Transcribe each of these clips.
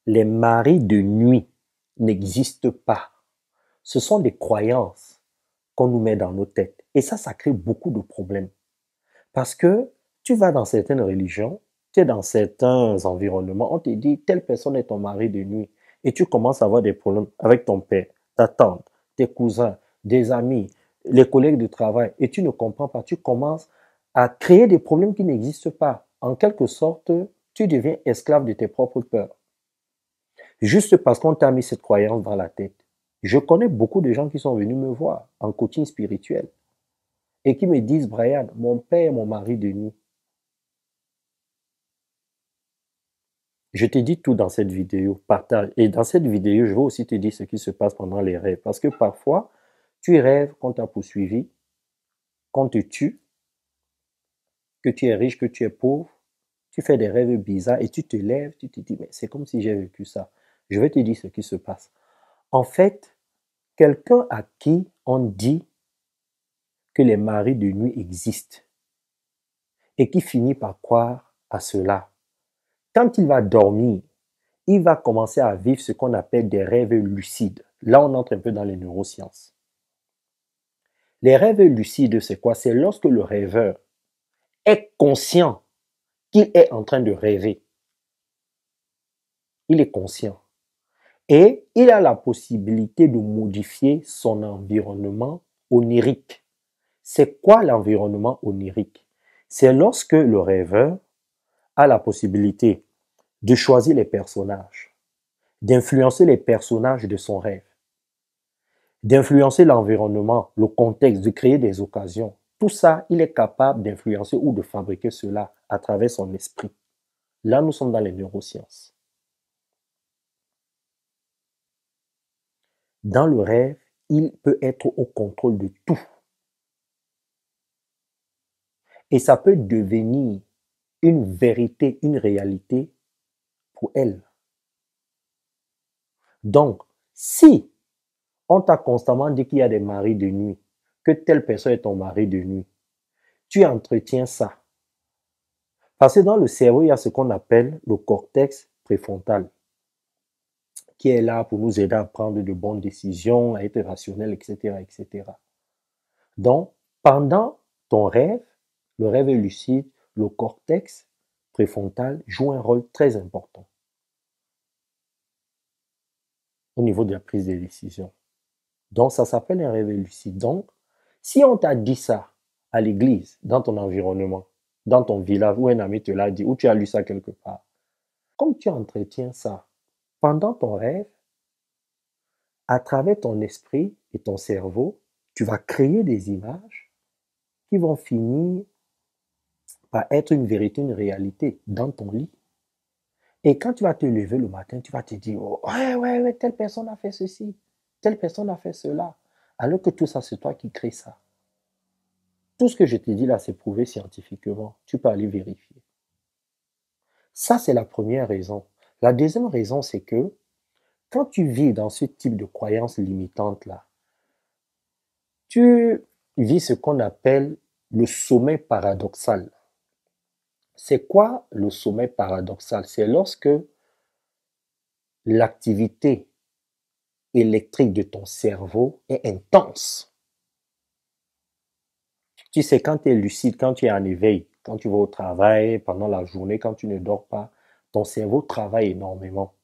Les maris de nuit n'existent pas. Ce sont des croyances qu'on nous met dans nos têtes. Et ça crée beaucoup de problèmes. Parce que tu vas dans certaines religions, tu es dans certains environnements, on te dit telle personne est ton mari de nuit. Et tu commences à avoir des problèmes avec ton père, ta tante, tes cousins, des amis, les collègues de travail. Et tu ne comprends pas. Tu commences à créer des problèmes qui n'existent pas. En quelque sorte, tu deviens esclave de tes propres peurs. Juste parce qu'on t'a mis cette croyance dans la tête. Je connais beaucoup de gens qui sont venus me voir en coaching spirituel et qui me disent, Brian, mon père est mon mari de nuit. Je te dis tout dans cette vidéo, partage. Et dans cette vidéo, je vais aussi te dire ce qui se passe pendant les rêves. Parce que parfois, tu rêves qu'on t'a poursuivi, qu'on te tue, que tu es riche, que tu es pauvre. Tu fais des rêves bizarres et tu te lèves, tu te dis, mais c'est comme si j'ai vécu ça. Je vais te dire ce qui se passe. En fait, quelqu'un à qui on dit que les maris de nuit existent et qui finit par croire à cela, quand il va dormir, il va commencer à vivre ce qu'on appelle des rêves lucides. Là, on entre un peu dans les neurosciences. Les rêves lucides, c'est quoi? C'est lorsque le rêveur est conscient qu'il est en train de rêver. Il est conscient. Et il a la possibilité de modifier son environnement onirique. C'est quoi l'environnement onirique? C'est lorsque le rêveur a la possibilité de choisir les personnages, d'influencer les personnages de son rêve, d'influencer l'environnement, le contexte, de créer des occasions. Tout ça, il est capable d'influencer ou de fabriquer cela à travers son esprit. Là, nous sommes dans les neurosciences. Dans le rêve, il peut être au contrôle de tout. Et ça peut devenir une vérité, une réalité pour elle. Donc, si on t'a constamment dit qu'il y a des maris de nuit, que telle personne est ton mari de nuit, tu entretiens ça. Parce que dans le cerveau, il y a ce qu'on appelle le cortex préfrontal, qui est là pour nous aider à prendre de bonnes décisions, à être rationnel, etc., etc. Donc, pendant ton rêve, le rêve lucide, le cortex préfrontal joue un rôle très important au niveau de la prise de décision. Donc, ça s'appelle un rêve lucide. Donc, si on t'a dit ça à l'église, dans ton environnement, dans ton village, où un ami te l'a dit, ou tu as lu ça quelque part, comme tu entretiens ça pendant ton rêve, à travers ton esprit et ton cerveau, tu vas créer des images qui vont finir par être une vérité, une réalité dans ton lit. Et quand tu vas te lever le matin, tu vas te dire, oh, ouais, telle personne a fait ceci, telle personne a fait cela. Alors que tout ça, c'est toi qui crées ça. Tout ce que je te dis là, c'est prouvé scientifiquement. Tu peux aller vérifier. Ça, c'est la première raison. La deuxième raison, c'est que quand tu vis dans ce type de croyances limitantes-là, tu vis ce qu'on appelle le sommeil paradoxal. C'est quoi le sommeil paradoxal? C'est lorsque l'activité électrique de ton cerveau est intense. Tu sais, quand tu es lucide, quand tu es en éveil, quand tu vas au travail, pendant la journée, quand tu ne dors pas, ton cerveau travaille énormément.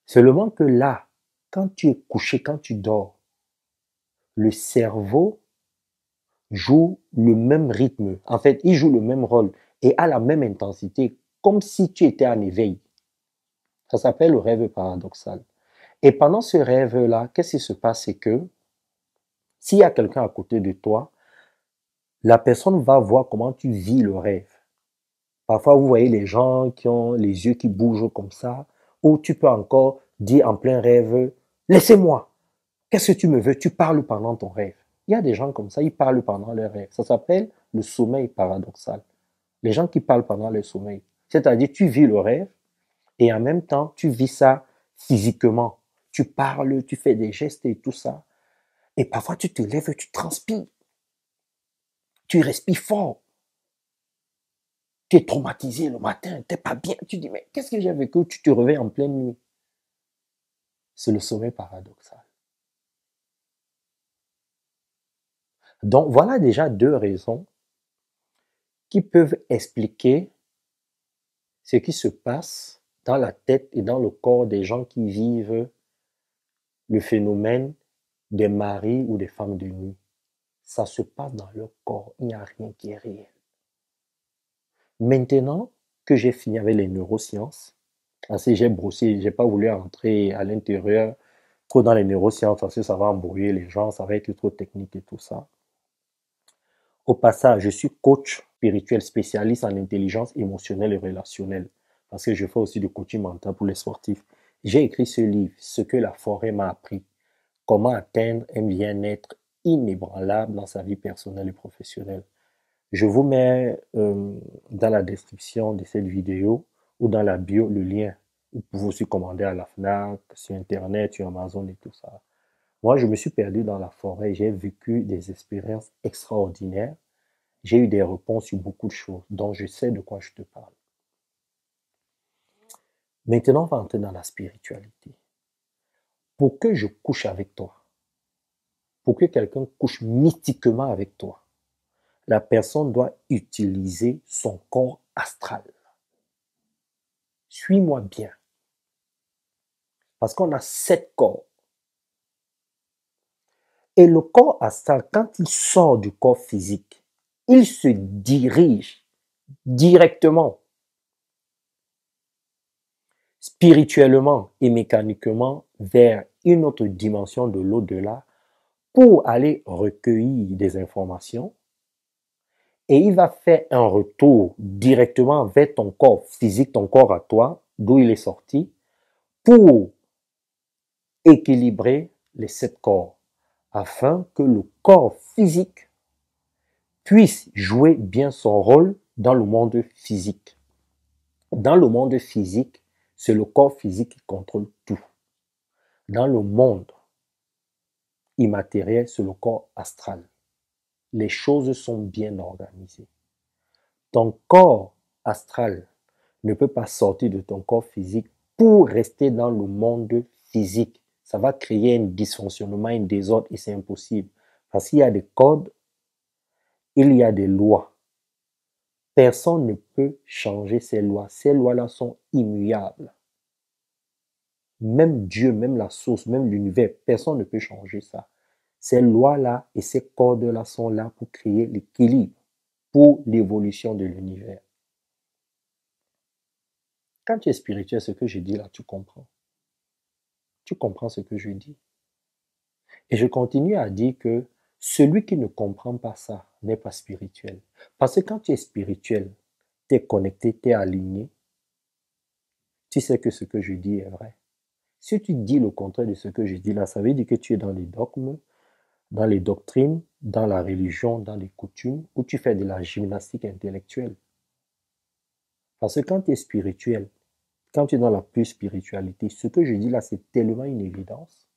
Seulement que là, quand tu es couché, quand tu dors, le cerveau joue le même rythme. En fait, il joue le même rôle et a la même intensité, comme si tu étais en éveil. Ça s'appelle le rêve paradoxal. Et pendant ce rêve-là, qu'est-ce qui se passe? C'est que s'il y a quelqu'un à côté de toi, la personne va voir comment tu vis le rêve. Parfois, vous voyez les gens qui ont les yeux qui bougent comme ça, ou tu peux encore dire en plein rêve, laissez-moi, qu'est-ce que tu me veux? Tu parles pendant ton rêve. Il y a des gens comme ça, ils parlent pendant leur rêve. Ça s'appelle le sommeil paradoxal. Les gens qui parlent pendant le sommeil. C'est-à-dire, tu vis le rêve et en même temps, tu vis ça physiquement. Tu parles, tu fais des gestes et tout ça. Et parfois, tu te lèves, tu transpires. Tu respires fort. Tu es traumatisé le matin, tu n'es pas bien. Tu dis, mais qu'est-ce que j'ai vécu? Tu te réveilles en pleine nuit. C'est le sommeil paradoxal. Donc, voilà déjà deux raisons qui peuvent expliquer ce qui se passe dans la tête et dans le corps des gens qui vivent le phénomène des maris ou des femmes de nuit. Ça se passe dans leur corps, il n'y a rien qui est réel. Maintenant que j'ai fini avec les neurosciences, ainsi j'ai brossé, j'ai pas voulu entrer à l'intérieur trop dans les neurosciences parce que ça va embrouiller les gens, ça va être trop technique et tout ça. Au passage, je suis coach spirituel spécialiste en intelligence émotionnelle et relationnelle parce que je fais aussi du coaching mental pour les sportifs. J'ai écrit ce livre, Ce que la forêt m'a appris, comment atteindre un bien-être inébranlable dans sa vie personnelle et professionnelle. Je vous mets dans la description de cette vidéo ou dans la bio le lien. Vous pouvez aussi commander à la FNAC, sur Internet, sur Amazon et tout ça. Moi, je me suis perdu dans la forêt. J'ai vécu des expériences extraordinaires. J'ai eu des réponses sur beaucoup de choses, dont je sais de quoi je te parle. Maintenant, on va entrer dans la spiritualité. Pour que je couche avec toi, pour que quelqu'un couche mystiquement avec toi, la personne doit utiliser son corps astral. Suis-moi bien. Parce qu'on a 7 corps. Et le corps astral, quand il sort du corps physique, il se dirige directement, spirituellement et mécaniquement vers une autre dimension de l'au-delà pour aller recueillir des informations et il va faire un retour directement vers ton corps physique, ton corps à toi, d'où il est sorti, pour équilibrer les 7 corps afin que le corps physique puisse jouer bien son rôle dans le monde physique. Dans le monde physique, c'est le corps physique qui contrôle tout. Dans le monde immatériel, c'est le corps astral. Les choses sont bien organisées. Ton corps astral ne peut pas sortir de ton corps physique pour rester dans le monde physique. Ça va créer un dysfonctionnement, un désordre et c'est impossible. Parce qu'il y a des codes, il y a des lois. Personne ne peut changer ces lois. Ces lois-là sont immuables. Même Dieu, même la source, même l'univers, personne ne peut changer ça. Ces lois-là et ces codes-là sont là pour créer l'équilibre, pour l'évolution de l'univers. Quand tu es spirituel, ce que je dis là, tu comprends. Tu comprends ce que je dis. Et je continue à dire que celui qui ne comprend pas ça n'est pas spirituel. Parce que quand tu es spirituel, tu es connecté, tu es aligné, tu sais que ce que je dis est vrai. Si tu dis le contraire de ce que je dis là, ça veut dire que tu es dans les dogmes, dans les doctrines, dans la religion, dans les coutumes, où tu fais de la gymnastique intellectuelle. Parce que quand tu es spirituel, quand tu es dans la pure spiritualité, ce que je dis là, c'est tellement une évidence.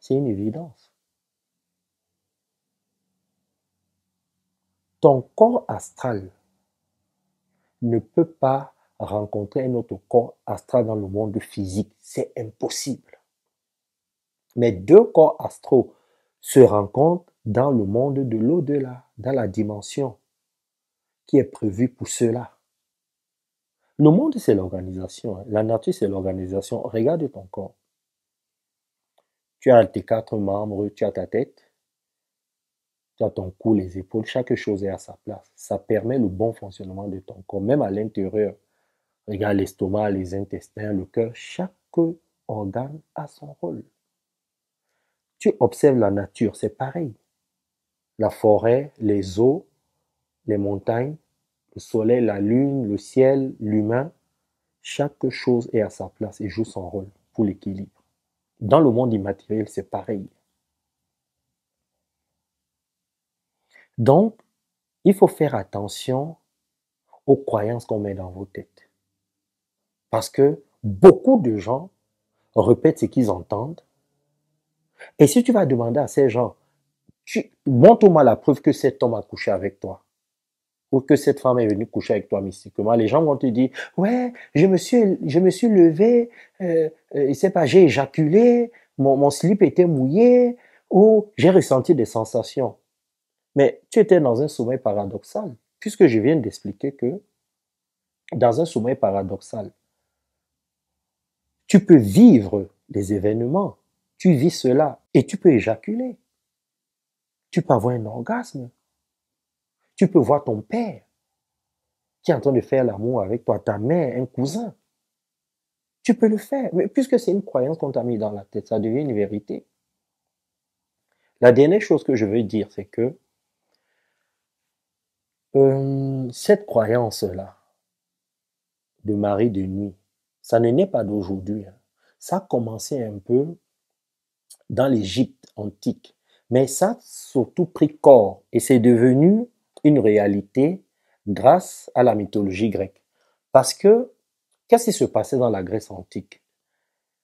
C'est une évidence. Ton corps astral ne peut pas rencontrer un autre corps astral dans le monde physique. C'est impossible. Mais deux corps astraux se rencontrent dans le monde de l'au-delà, dans la dimension qui est prévue pour cela. Le monde, c'est l'organisation. La nature, c'est l'organisation. Regarde ton corps. Tu as tes 4 membres, tu as ta tête, tu as ton cou, les épaules. Chaque chose est à sa place. Ça permet le bon fonctionnement de ton corps, même à l'intérieur. Regarde l'estomac, les intestins, le cœur. Chaque organe a son rôle. Tu observes la nature, c'est pareil. La forêt, les eaux, les montagnes, le soleil, la lune, le ciel, l'humain. Chaque chose est à sa place et joue son rôle pour l'équilibre. Dans le monde immatériel, c'est pareil. Donc, il faut faire attention aux croyances qu'on met dans vos têtes. Parce que beaucoup de gens répètent ce qu'ils entendent. Et si tu vas demander à ces gens, montre-moi la preuve que cet homme a couché avec toi. ou que cette femme est venue coucher avec toi mystiquement, les gens vont te dire, ouais, je me suis levé, je sais pas, j'ai éjaculé, mon slip était mouillé, ou j'ai ressenti des sensations. Mais tu étais dans un sommeil paradoxal, puisque je viens d'expliquer que dans un sommeil paradoxal, tu peux vivre les événements, tu vis cela et tu peux éjaculer. Tu peux avoir un orgasme. Tu peux voir ton père qui est en train de faire l'amour avec toi, ta mère, un cousin. Tu peux le faire. Mais puisque c'est une croyance qu'on t'a mis dans la tête, ça devient une vérité. La dernière chose que je veux dire, c'est que cette croyance-là de mari de nuit, ça ne naît pas d'aujourd'hui. Hein. Ça a commencé un peu dans l'Égypte antique. Mais ça a surtout pris corps et c'est devenu une réalité grâce à la mythologie grecque. Parce que, qu'est-ce qui se passait dans la Grèce antique,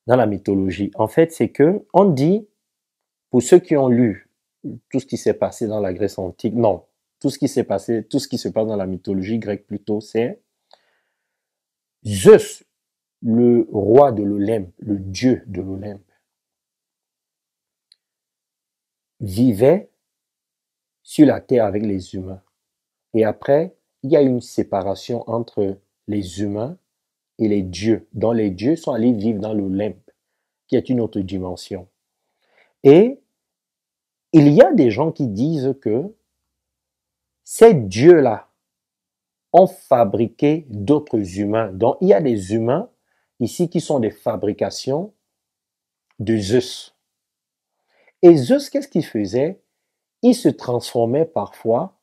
dans la mythologie? En fait, c'est que, on dit, pour ceux qui ont lu tout ce qui s'est passé dans la Grèce antique, non, tout ce qui s'est passé, tout ce qui se passe dans la mythologie grecque plutôt, c'est Zeus, le roi de l'Olympe, le dieu de l'Olympe, vivait sur la terre avec les humains. Et après, il y a une séparation entre les humains et les dieux, dont les dieux sont allés vivre dans l'Olympe, qui est une autre dimension. Et il y a des gens qui disent que ces dieux-là ont fabriqué d'autres humains. Donc, il y a des humains ici qui sont des fabrications de Zeus. Et Zeus, qu'est-ce qu'il faisait? Il se transformait parfois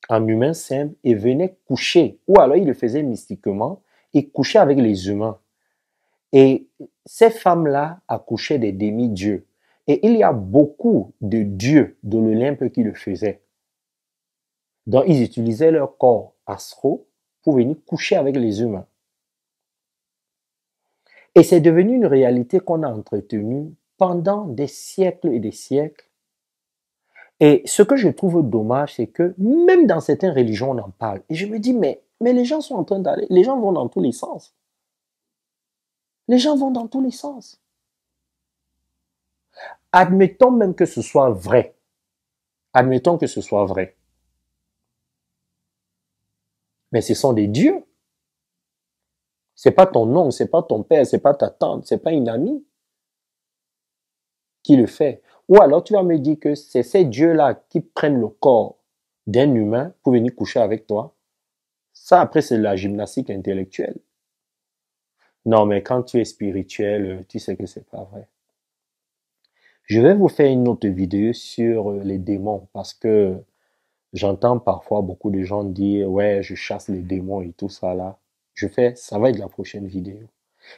en humain simple et venait coucher, ou alors il le faisait mystiquement, et couchait avec les humains. Et ces femmes-là accouchaient des demi-dieux. Et il y a beaucoup de dieux de l'Olympe qui le faisaient. Donc, ils utilisaient leur corps astraux pour venir coucher avec les humains. Et c'est devenu une réalité qu'on a entretenue pendant des siècles et des siècles. Et ce que je trouve dommage, c'est que même dans certaines religions, on en parle. Et je me dis, mais les gens sont en train d'aller, les gens vont dans tous les sens. Les gens vont dans tous les sens. Admettons même que ce soit vrai. Admettons que ce soit vrai. Mais ce sont des dieux. C'est pas ton oncle, c'est pas ton père, c'est pas ta tante, c'est pas une amie qui le fait. Ou alors tu vas me dire que c'est ces dieux-là qui prennent le corps d'un humain pour venir coucher avec toi. Ça, après, c'est de la gymnastique intellectuelle. Non, mais quand tu es spirituel, tu sais que c'est pas vrai. Je vais vous faire une autre vidéo sur les démons parce que j'entends parfois beaucoup de gens dire, ouais, je chasse les démons et tout ça là. Ça va être la prochaine vidéo.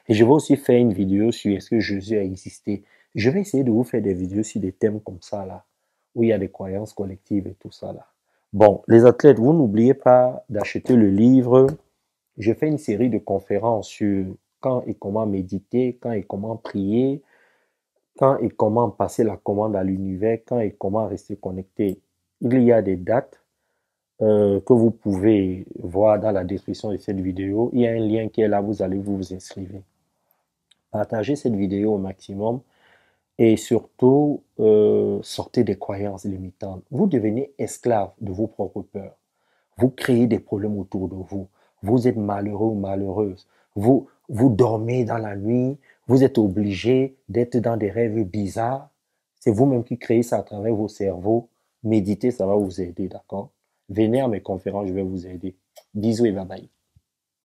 Et je vais aussi faire une vidéo sur est-ce que Jésus a existé. Je vais essayer de vous faire des vidéos sur des thèmes comme ça là, où il y a des croyances collectives et tout ça là. Bon, les athlètes, vous n'oubliez pas d'acheter le livre. Je fais une série de conférences sur quand et comment méditer, quand et comment prier, quand et comment passer la commande à l'univers, quand et comment rester connecté. Il y a des dates que vous pouvez voir dans la description de cette vidéo. Il y a un lien qui est là, vous allez vous inscrire. Partagez cette vidéo au maximum et surtout sortez des croyances limitantes. Vous devenez esclave de vos propres peurs. Vous créez des problèmes autour de vous. Vous êtes malheureux ou malheureuse. Vous dormez dans la nuit. Vous êtes obligé d'être dans des rêves bizarres. C'est vous-même qui créez ça à travers vos cerveaux. Méditez, ça va vous aider, d'accord? Venez à mes conférences, je vais vous aider. Bisous et bye bye.